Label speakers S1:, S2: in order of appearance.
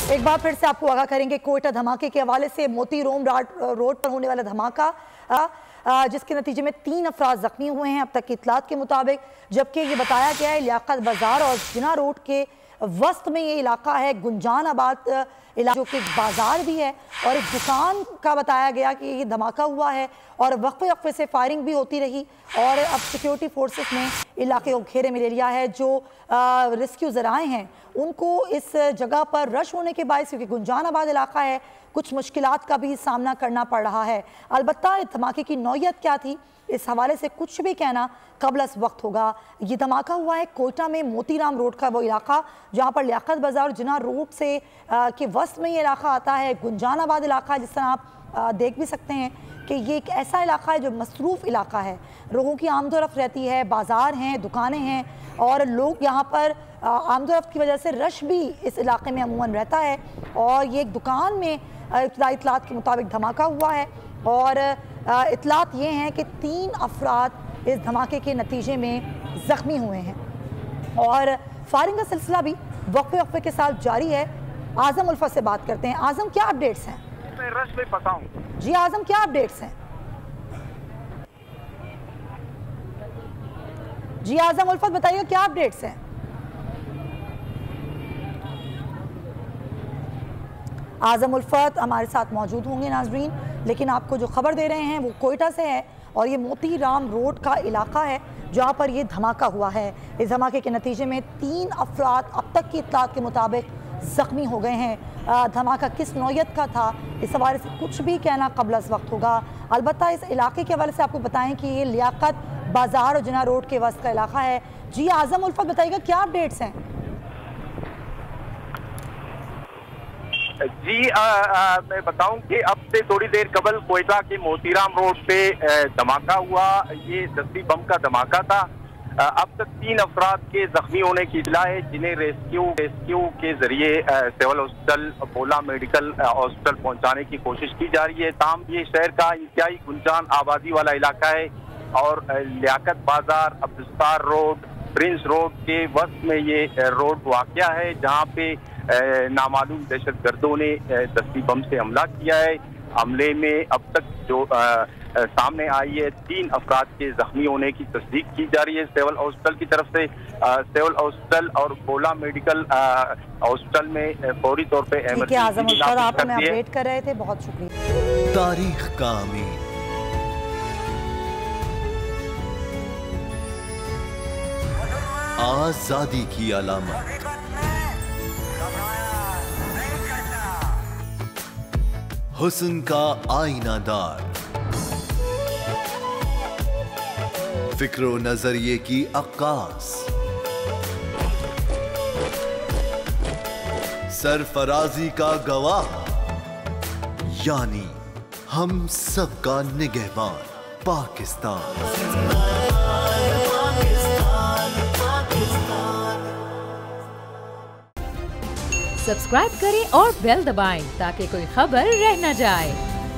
S1: एक बार फिर से आपको आगाह करेंगे कोयटा धमाके के हवाले से। मोती रोम रोड पर होने वाला धमाका जिसके नतीजे में 3 अफराद जख्मी हुए हैं अब तक की इतलात के मुताबिक, जबकि ये बताया गया है लियाकत बाजार और जिना रोड के वस्त में ये इलाका है, गुंजान आबाद इलाका जो कि बाजार भी है और एक दुकान का बताया गया कि ये धमाका हुआ है और वक्फे वक्फे से फायरिंग भी होती रही और अब सिक्योरिटी फोर्सेस ने इलाके को घेरे में ले लिया है। जो रेस्क्यू ज़राए हैं उनको इस जगह पर रश होने के बायस, क्योंकि गुंजान आबाद इलाका है, कुछ मुश्किलात का भी सामना करना पड़ रहा है। अलबत्ता धमाके की नौयत क्या थी इस हवाले से कुछ भी कहना कबल अस वक्त होगा। ये धमाका हुआ है कोयटा में मोतीराम रोड का वो इलाका जहाँ पर लियाकत बाजार जिना रोड से के वस्त में ये इलाका आता है। गुंजान आबाद इलाका जिस तरह आप देख भी सकते हैं कि ये एक ऐसा इलाका है जो मसरूफ़ इलाका है, लोगों की आमदोरफ्त रहती है, बाज़ार हैं, दुकानें हैं और लोग यहाँ पर आमदोरफ्त की वजह से रश भी इस इलाके में अमूमन रहता है। और ये एक दुकान में इतलात के मुताबिक धमाका हुआ है और इतलात ये हैं कि 3 अफराद इस धमाके के नतीजे में ज़ख्मी हुए हैं और फायरिंग का सिलसिला भी वक्फे वक्फे के साथ जारी है। आज़म उल्फत से बात करते हैं। आज़म, क्या अपडेट्स हैं?
S2: मैं रश में फंसा हूं।
S1: जी आज़म, क्या अपडेट्स हैं? जी आज़म उल्फत बताइएगा क्या अपडेट्स हैं? आज़म उल्फत हमारे साथ मौजूद होंगे नाजरीन, लेकिन आपको जो खबर दे रहे हैं वो कोयटा से है और ये मोती राम रोड का इलाका है जहाँ पर ये धमाका हुआ है। इस धमाके के नतीजे में 3 अफराद अब तक की इत्तलात के मुताबिक ज़ख्मी हो गए हैं। धमाका किस नौयत का था इस हवाले से कुछ भी कहना कबल अज़ वक्त होगा। अलबत्ता इस इलाके के हवाले से आपको बताएं कि ये लियाकत बाजार और जिना रोड के वस्त का इलाका है। जी आज़म उल्फत बताइएगा क्या अपडेट्स हैं?
S2: जी मैं बताऊं कि अब से थोड़ी देर कबल कोयटा के मोतीराम रोड पे धमाका हुआ। ये 10वीं बम का धमाका था। अब तक 3 अफराद के जख्मी होने की इत्तला है जिन्हें रेस्क्यू के जरिए सिविल हॉस्पिटल बोला मेडिकल हॉस्पिटल पहुंचाने की कोशिश की जा रही है। ताम ये शहर का इंतहाई गुंजान आबादी वाला इलाका है और लियाकत बाजार, अब्दुस्तार रोड, प्रिंस रोड के वक्त में ये रोड वाक़या है जहाँ पे नामालूम दहशतगर्दों ने 10वीं बम से हमला किया है। हमले में अब तक जो सामने आई है 3 अफराद के जख्मी होने की तस्दीक की जा रही है सिविल हॉस्पिटल की तरफ से। सिविल हॉस्पिटल और बोला मेडिकल हॉस्पिटल में फौरी तौर पे
S1: इमरजेंसी आप हमें अपडेट कर रहे थे, बहुत शुक्रिया।
S3: तारीख का अमीर, आजादी की अलामत, हुस्न का आईनादार, फिक्र व नजरिए की अक्कास, सरफराजी का गवाह, यानी हम सब का निगहबान पाकिस्तान।
S4: सब्सक्राइब करें और बेल दबाएं ताकि कोई खबर रह न जाए।